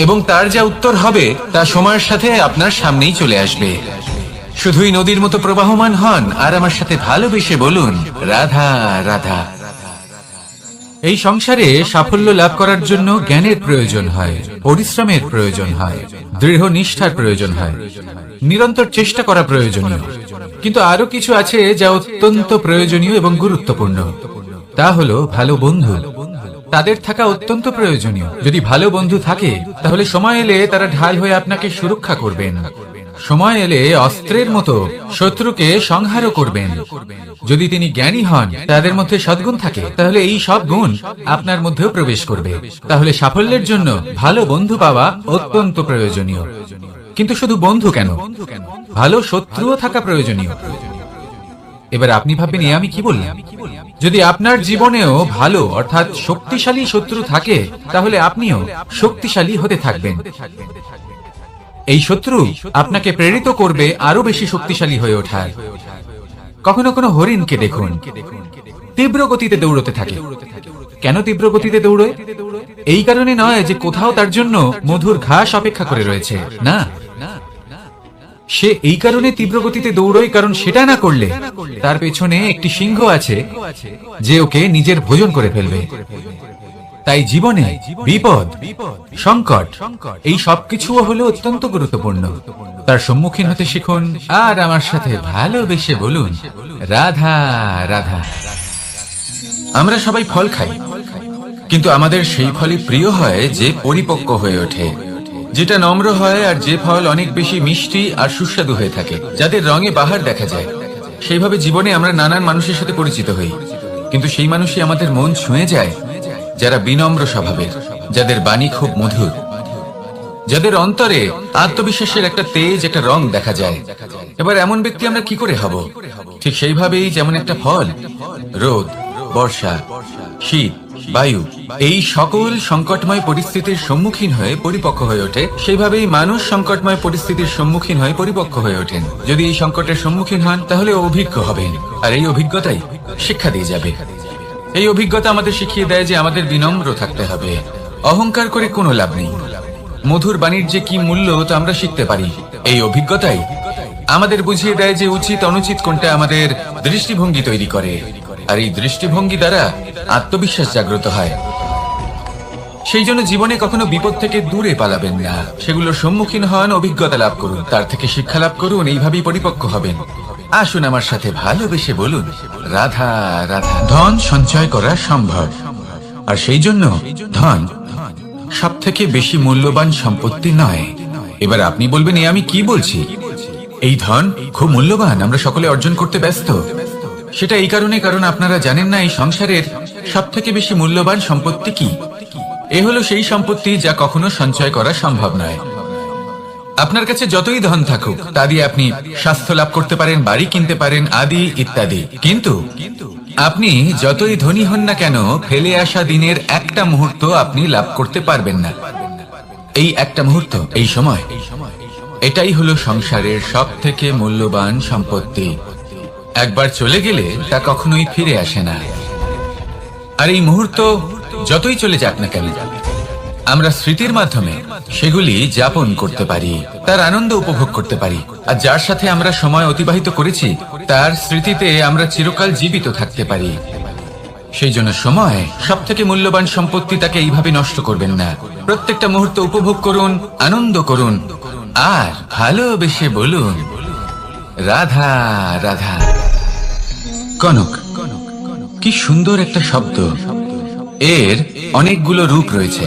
এবং তার যা উত্তর হবে তা সময়ের সাথে আপনার সামনেই চলে আসবে। শুধুই নদীর মতো প্রবাহমান হন আর আমার সাথে ভালোবেসে বলুন, রাধা রাধা। এই সংসারে সাফল্য লাভ করার জন্য জ্ঞানের প্রয়োজন হয়, পরিশ্রমের প্রয়োজন হয়, দৃঢ় নিষ্ঠার প্রয়োজন হয়, নিরন্তর চেষ্টা করা প্রয়োজনীয়। কিন্তু আরো কিছু আছে যা অত্যন্ত প্রয়োজনীয় এবং গুরুত্বপূর্ণ। তা হলো ভালো বন্ধু। তাদের থাকা অত্যন্ত প্রয়োজনীয়। যদি ভালো বন্ধু থাকে তাহলে সময় এলে তারা ঢাল হয়ে আপনাকে সুরক্ষা করবেন। সময় এলে অস্ত্রের মতো শত্রুকে সংহারও করবেন। যদি তিনি জ্ঞানী হন, তাদের মধ্যে সদ্গুণ থাকে, তাহলে এই সব গুণ আপনার মধ্যেও প্রবেশ করবে। তাহলে সাফল্যের জন্য ভালো বন্ধু পাওয়া অত্যন্ত প্রয়োজনীয়। কিন্তু শুধু বন্ধু কেন, ভালো শত্রুও থাকা প্রয়োজনীয়। এবার আপনি ভাববেন, আমি কি বললাম? যদি আপনার জীবনেও ভালো অর্থাৎ শক্তিশালী শত্রু থাকে, তাহলে আপনিও শক্তিশালী হতে থাকবেন। এই শত্রু আপনাকে প্রেরিত করবে আরো বেশি শক্তিশালী হয়ে ওঠার। কখনো কোনো হরিণকে দেখুন, তীব্র গতিতে দৌড়তে থাকে। কেন তীব্র গতিতে দৌড়য়? এই কারণে নয় যে কোথাও তার জন্য মধুর ঘাস অপেক্ষা করে রয়েছে, না, সে এই কারণে তীব্র গতিতে দৌড়য় কারণ সেটা না করলে তার পেছনে একটি সিংহ আছে যে ওকে নিজের ভোজন করে ফেলবে। তাই জীবনে বিপদ, সংকট, এই সবকিছুও হলো অত্যন্ত গুরুত্বপূর্ণ। তার সম্মুখীন হতে শিখুন আর আমার সাথে ভালোবেসে বলুন, রাধা রাধা। আমরা সবাই ফল খাই, কিন্তু আমাদের সেই ফলই প্রিয় হয় যে পরিপক্ক হয়ে ওঠে, যেটা নম্র হয়, আর যে ফল অনেক বেশি মিষ্টি আর সুস্বাদু হয়ে থাকে, যাদের রঙে বাহার দেখা যায়। সেইভাবে জীবনে আমরা নানান মানুষের সাথে পরিচিত হই, কিন্তু সেই মানুষই আমাদের মন ছুঁয়ে যায় যারা বিনম্র স্বভাবের, যাদের বাণী খুব মধুর, যাদের অন্তরে আত্মবিশ্বাসের একটা তেজ, একটা রং দেখা যায়। এবার এমন ব্যক্তি আমরা কি করে হব? ঠিক সেইভাবেই যেমন একটা ফল রোদ, বর্ষা, শীত, বায়ু, এই সকল সংকটময় পরিস্থিতির সম্মুখীন হয়ে পরিপক্ক হয়ে ওঠে, সেইভাবেই মানুষ সংকটময় পরিস্থিতির সম্মুখীন হয়ে পরিপক্ক হয়ে ওঠেন। যদি এই সংকটের সম্মুখীন হন তাহলে অভিজ্ঞ হবেন, আর এই অভিজ্ঞতাই শিক্ষা দিয়ে যাবে। এই অভিজ্ঞতা আমাদের শিখিয়ে দেয় যে আমাদের বিনম্র থাকতে হবে। অহংকার করে কোনো লাভ নেই। মধুর বাণীর যে কি মূল্য তা আমরা শিখতে পারি। এই অভিজ্ঞতাই আমাদের বুঝিয়ে দেয় যে উচিত অনুচিত কোনটা, আমাদের দৃষ্টিভঙ্গি তৈরি করে। আর এই দৃষ্টিভঙ্গি দ্বারা আত্মবিশ্বাস জাগ্রত হয়। সেই জন্য জীবনে কখনো বিপদ থেকে দূরে পালাবেন না, সেগুলোর সম্মুখীন হন, অভিজ্ঞতা লাভ করুন, তার থেকে শিক্ষা লাভ করুন, এইভাবেই পরিপক্ক হবেন। আসুন আমার সাথে ভালোবেসে বলুন, রাধা রাধা। ধন সঞ্চয় করা সম্ভব, আর সেই জন্য ধন সব থেকে বেশি মূল্যবান সম্পত্তি নয়। এবার আপনি বলবেন, এ আমি কি বলছি? এই ধন খুব মূল্যবান, আমরা সকলে অর্জন করতে ব্যস্ত। সেটা এই কারণে, কারণ আপনারা জানেন না এই সংসারের সব থেকে বেশি মূল্যবান সম্পত্তি কি। এ হলো সেই সম্পত্তি যা কখনো সঞ্চয় করা সম্ভব নয়। আপনার কাছে যতই ধন থাকুক তা দিয়ে আপনি স্বাস্থ্য লাভ করতে পারেন, বাড়ি কিনতে পারেন, আদি ইত্যাদি, কিন্তু আপনি যতই ধনী হন না কেন, ফেলে আসা দিনের একটা মুহূর্ত আপনি লাভ করতে পারবেন না। এই একটা মুহূর্ত, এই সময়, এটাই হলো সংসারের সব থেকে মূল্যবান সম্পত্তি। একবার চলে গেলে তা কখনোই ফিরে আসে না। আর এই মুহূর্ত যতই চলে যাক না কেন, আমরা স্মৃতির মাধ্যমে সেগুলি যাপন করতে পারি, তার আনন্দ উপভোগ করতে পারি। আর যার সাথে আমরা সময় অতিবাহিত করেছি তার স্মৃতিতে আমরা চিরকাল জীবিত থাকতে পারি। সেই জন্য সময় সব থেকে মূল্যবান সম্পত্তি, তাকে এইভাবে নষ্ট করবেন না। প্রত্যেকটা মুহূর্ত উপভোগ করুন, আনন্দ করুন, আর ভালোবেসে বলুন, রাধা রাধা। কনক, কি সুন্দর একটা শব্দ। এর অনেকগুলো রূপ রয়েছে,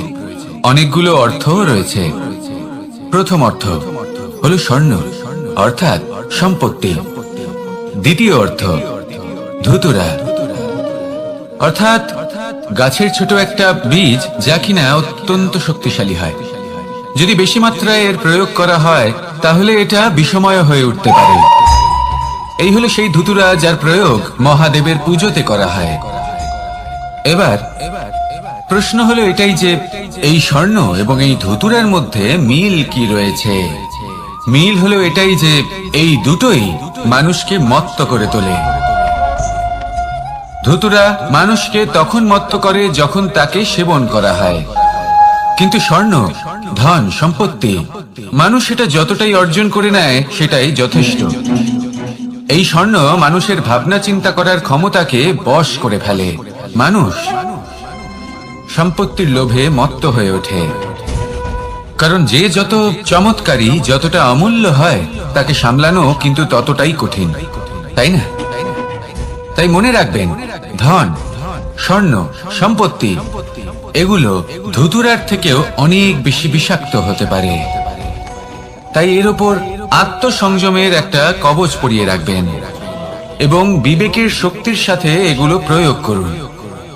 অনেকগুলো অর্থও রয়েছে। প্রথম অর্থ হলো স্বর্ণ, অর্থাৎ সম্পত্তি। দ্বিতীয় অর্থ ধুতুরা, অর্থাৎ গাছের ছোট একটা বীজ, যা কিনা অত্যন্ত শক্তিশালী হয়। যদি বেশি মাত্রায় এর প্রয়োগ করা হয় তাহলে এটা বিষময় হয়ে উঠতে পারে। এই হলো সেই ধুতুরা যার প্রয়োগ মহাদেবের পুজোতে করা হয়। এবার প্রশ্ন হলো এটাই যে এই স্বর্ণ এবং এই ধুতুরার মধ্যে মিল কি রয়েছে। মিল হলো এটাই যে এই দুটোই মানুষকে মত্ত করে তোলে। ধুতুরা মানুষকে তখন মত্ত করে যখন তাকে সেবন করা হয়, কিন্তু স্বর্ণ, ধন, সম্পত্তি, মানুষ সেটা যতটাই অর্জন করে নেয় সেটাই যথেষ্ট। এই স্বর্ণ মানুষের ভাবনা চিন্তা করার ক্ষমতাকে বশ করে ফেলে। মানুষ সম্পত্তির লোভে মত্ত হয়ে ওঠে, কারণ যে যত চমৎকারী, যতটা অমূল্য হয় তাকে সামলানো কিন্তু ততটাই কঠিন, তাই না? তাই মনে রাখবেন, ধন, স্বর্ণ, সম্পত্তি এগুলো ধুতুরার থেকেও অনেক বেশি বিষাক্ত হতে পারে। তাই এর ওপর আত্মসংযমের একটা কবচ পরিয়ে রাখবেন এবং বিবেকের শক্তির সাথে এগুলো প্রয়োগ করুন,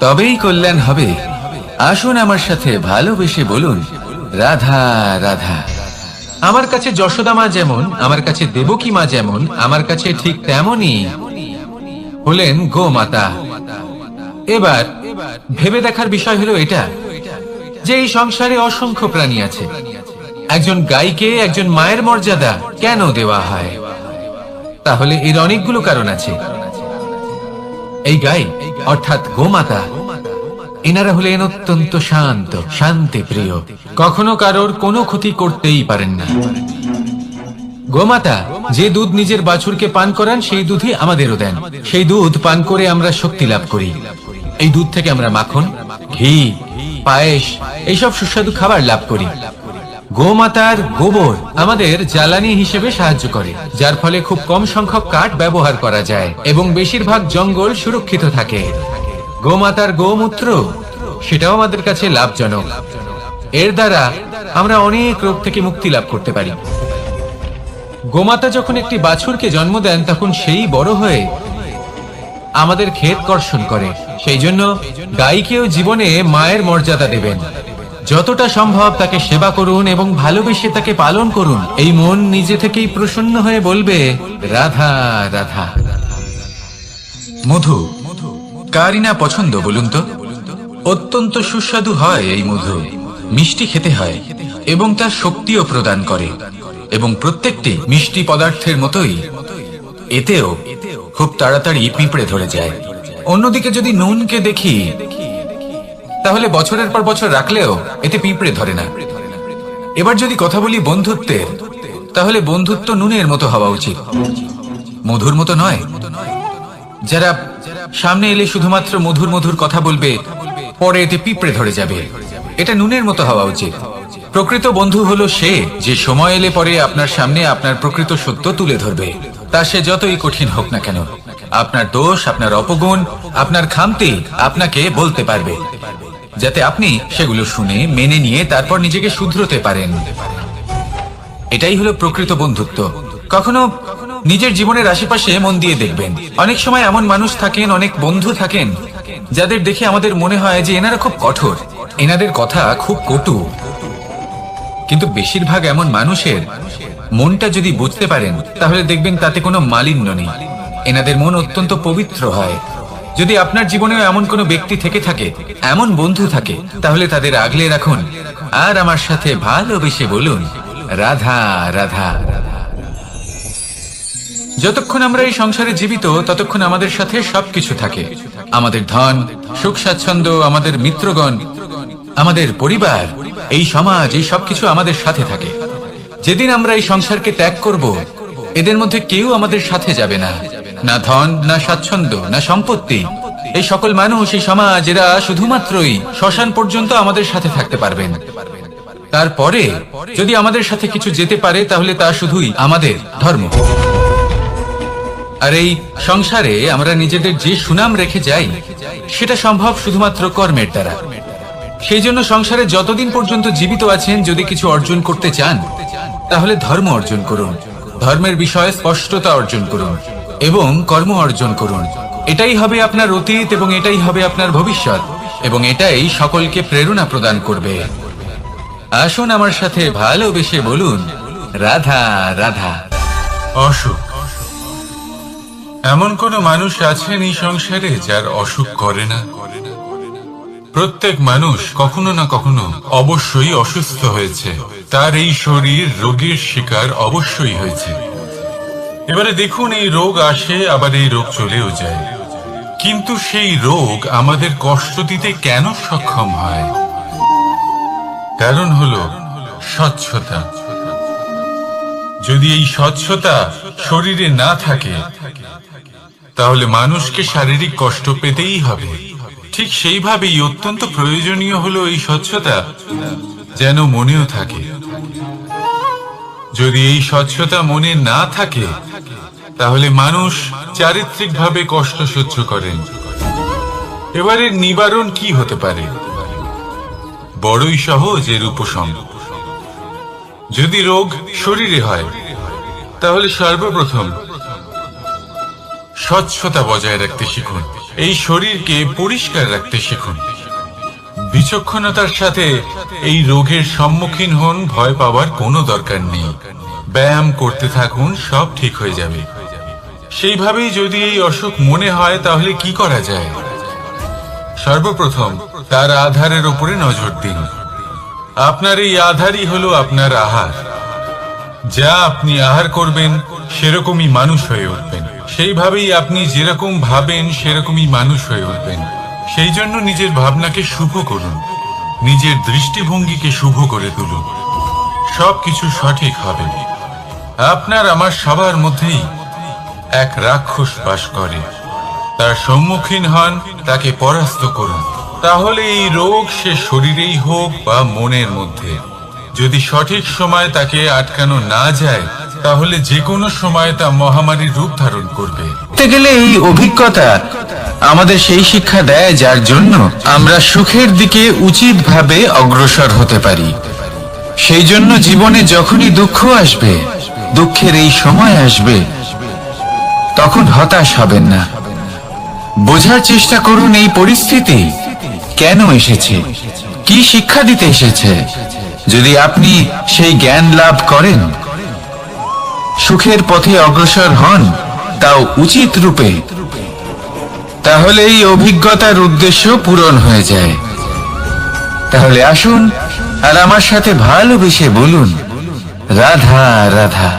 তবেই কল্যাণ হবে। আসুন আমার সাথে ভালোবেসে বলুন, রাধা রাধা। আমার কাছে যশোদা মা যেমন, আমার কাছে দেবকী মা যেমন, আমার কাছে ঠিক তেমনই হলেন গোমাতা। এবার ভেবে দেখার বিষয় হলো এটা যে এই সংসারে অসংখ্য প্রাণী আছে, একজন গাইকে একজন মায়ের মর্যাদা কেন দেওয়া হয়? তাহলে এর অনেকগুলো কারণ আছে। এই গাই অর্থাৎ গোমাতা, এনারা হলেন অত্যন্ত শান্ত, শান্তি প্রিয়, কখনো কারোর কোনো ক্ষতি করতেই পারেন না। গোমাতা যে দুধ নিজের বাছুরকে পান করান সেই দুধই আমাদেরও দেন। সেই দুধ পান করে আমরা শক্তি লাভ করি। এই দুধ থেকে আমরা মাখন, ঘি, পায়েস, এইসব সুস্বাদু খাবার লাভ করি। গোমাতার গোবর আমাদের জ্বালানি হিসেবে সাহায্য করে, যার ফলে খুব কম সংখ্যক কাঠ ব্যবহার করা যায় এবং বেশিরভাগ জঙ্গল সুরক্ষিত থাকে। গোমাতার গোমূত্র, সেটাও আমাদের কাছে লাভজনক। এর দ্বারা আমরা অনেক রোগ থেকে মুক্তি লাভ করতে পারি। গোমাতা যখন একটি বাছুরকে জন্ম দেন তখন সেই বড় হয়ে আমাদের ক্ষেত কর্ষণ করে। সেই জন্য গাইকেও জীবনে মায়ের মর্যাদা দেবেন। যতটা সম্ভব তাকে সেবা করুন এবং ভালোবেসে তাকে পালন করুন। এই মন নিজে থেকেই প্রসন্ন হয়ে বলবে, রাধা রাধা। মধু কারই না পছন্দ বলুন তো? অত্যন্ত সুস্বাদু হয় এই মধু, মিষ্টি খেতে হয় এবং তা শক্তিও প্রদান করে। এবং প্রত্যেকটি মিষ্টি পদার্থের মতোই এতেও খুব তাড়াতাড়ি পিঁপড়ে ধরে যায়। অন্যদিকে যদি নুনকে দেখি তাহলে বছরের পর বছর রাখলেও এতে পিঁপড়ে ধরে না। এবার যদি কথা বলি বন্ধুত্বের, তাহলে বন্ধুত্ব নুনের মতো হওয়া উচিত, মধুর মতো নয়। যারা সামনে এলে শুধুমাত্র মধুর মধুর কথা বলবে, পরে এতে পিঁপড়ে ধরে যাবে। এটা নুনের মতো হওয়া উচিত। প্রকৃত বন্ধু হলো সে যে সময় এলে পরে আপনার সামনে আপনার প্রকৃত সত্য তুলে ধরবে, তা সে যতই কঠিন হোক না কেন। আপনার দোষ, আপনার অপগুণ, আপনার খামতি আপনাকে বলতে পারবে, যাতে আপনি সেগুলো শুনে মেনে নিয়ে তারপর নিজেকে শুধরোতে পারেন। এটাই হলো প্রকৃত বন্ধুত্ব। কখনো নিজের জীবনের আশেপাশে মন দিয়ে দেখবেন, অনেক সময় এমন মানুষ থাকেন, অনেক বন্ধু থাকেন যাদের দেখে আমাদের মনে হয় যে এনারা খুব কঠোর, এনাদের কথা খুব কটু। কিন্তু বেশিরভাগ এমন মানুষের মনটা যদি বুঝতে পারেন তাহলে দেখবেন তাতে কোনো মালিন্য নেই। এনাদের মন অত্যন্ত পবিত্র হয়। যদি আপনার জীবনেও এমন কোনো ব্যক্তি থেকে থাকে, এমন বন্ধু থাকে, তাহলে তাদের আগলে রাখুন আর আমার সাথে ভালোবেসে বলুন, রাধা রাধা। যতক্ষণ আমরা এই সংসারে জীবিত ততক্ষণ আমাদের সাথে সবকিছু থাকে। আমাদের ধন, সুখ স্বাচ্ছন্দ্য, আমাদের মিত্রগণ, আমাদের পরিবার, এই সমাজ, এই সবকিছু আমাদের সাথে থাকে। যেদিন আমরা এই সংসারকে ত্যাগ করব, এদের মধ্যে কেউ আমাদের সাথে যাবে না। না ধন, না স্বাচ্ছন্দ্য, না সম্পত্তি। এই সকল মানুষ, এই সমাজ, এরা শুধুমাত্রই শ্মশান পর্যন্ত আমাদের সাথে থাকতে পারবেন। তারপরে যদি আমাদের সাথে কিছু যেতে পারে তাহলে তা শুধুই আমাদের ধর্ম। আর এই সংসারে আমরা নিজেদের যে সুনাম রেখে যাই সেটা সম্ভব শুধুমাত্র কর্মের দ্বারা। সেই জন্য সংসারে যতদিন পর্যন্ত জীবিত আছেন, যদি কিছু অর্জন করতে চান তাহলে ধর্ম অর্জন করুন, ধর্মের বিষয়ে স্পষ্টতা অর্জন করুন এবং কর্ম অর্জন করুন। এটাই হবে আপনার অতীত এবং এটাই হবে আপনার ভবিষ্যৎ, এবং এটাই সকলকে প্রেরণা প্রদান করবে। আসুন আমার সাথে ভালোবেসে বলুন, রাধা রাধা। অসুখ। এমন কোন মানুষ আছেন এই সংসারে যার অসুখ করে না? প্রত্যেক মানুষ কখনো না কখনো অবশ্যই অসুস্থ হয়েছে, তার এই শরীর রোগের শিকার অবশ্যই হয়েছে। এবারে দেখুন, এই রোগ আসে আবার এই রোগ চলেও যায়, কিন্তু সেই রোগ আমাদের কষ্ট দিতে কেন সক্ষম হয়? কারণ হলো স্বচ্ছতা। যদি এই স্বচ্ছতা শরীরে না থাকে তাহলে মানুষকে শারীরিক কষ্ট পেতেই হবে। ঠিক সেইভাবেই অত্যন্ত প্রয়োজনীয় হলো এই স্বচ্ছতা যেন মনেও থাকে। যদি এই স্বচ্ছতা মনে না থাকে তাহলে মানুষ চারিত্রিকভাবে কষ্ট সহ্য করেন। এবারে নিবারণ কি হতে পারে? বড়ই সহজ এর উপশম। যদি রোগ শরীরে হয় তাহলে সর্বপ্রথম স্বচ্ছতা বজায় রাখতে শিখুন, এই শরীরকে পরিষ্কার রাখতে শিখুন। বিচক্ষণতার সাথে এই রোগের সম্মুখীন হন, ভয় পাওয়ার কোনো দরকার নেই। ব্যায়াম করতে থাকুন, সব ঠিক হয়ে যাবে। সেইভাবেই যদি এই অসুখ মনে হয় তাহলে কি করা যায়? সর্বপ্রথম তার আধারের উপরে নজর দিন। আপনার এই আধারই হলো আপনার আহার। যা আপনি আহার করবেন সেরকমই মানুষ হয়ে উঠবেন। সেইভাবেই আপনি যেরকম ভাবেন সেরকমই মানুষ হয়ে উঠবেন। সেই জন্য নিজের ভাবনাকে শুভ করুন, নিজের দৃষ্টিভঙ্গিকে শুভ করে তুলুন, সবকিছু সঠিক হবে। আপনার আমার সবার মধ্যেই এক রাক্ষস বাস করে, তার সম্মুখীন হন, তাকে পরাস্ত করুন। তাহলে এই রোগ সে শরীরেই হোক বা মনের মধ্যে, যদি সঠিক সময় তাকে আটকানো না যায় তাহলে যে কোনো সময় তা মহামারীর রূপ ধারণ করবে। গেলে এই অভিজ্ঞতা আমাদের সেই শিক্ষা দেয় যার জন্য আমরা সুখের দিকে উচিতভাবে অগ্রসর হতে পারি। সেই জন্য জীবনে যখনই দুঃখ আসবে, দুঃখের এই সময় আসবে, তখন হতাশ হবেন না। বোঝার চেষ্টা করুন এই পরিস্থিতি কেন এসেছে, কি শিক্ষা দিতে এসেছে। যদি আপনি সেই জ্ঞান লাভ করেন, সুখের পথে অগ্রসর হন, তাও উচিত রূপে, তাহলে এই অভিজ্ঞতার উদ্দেশ্য পূরণ হয়ে যায়। তাহলে আসুন আর আমার সাথে ভালোবেসে বলুন, রাধা রাধা।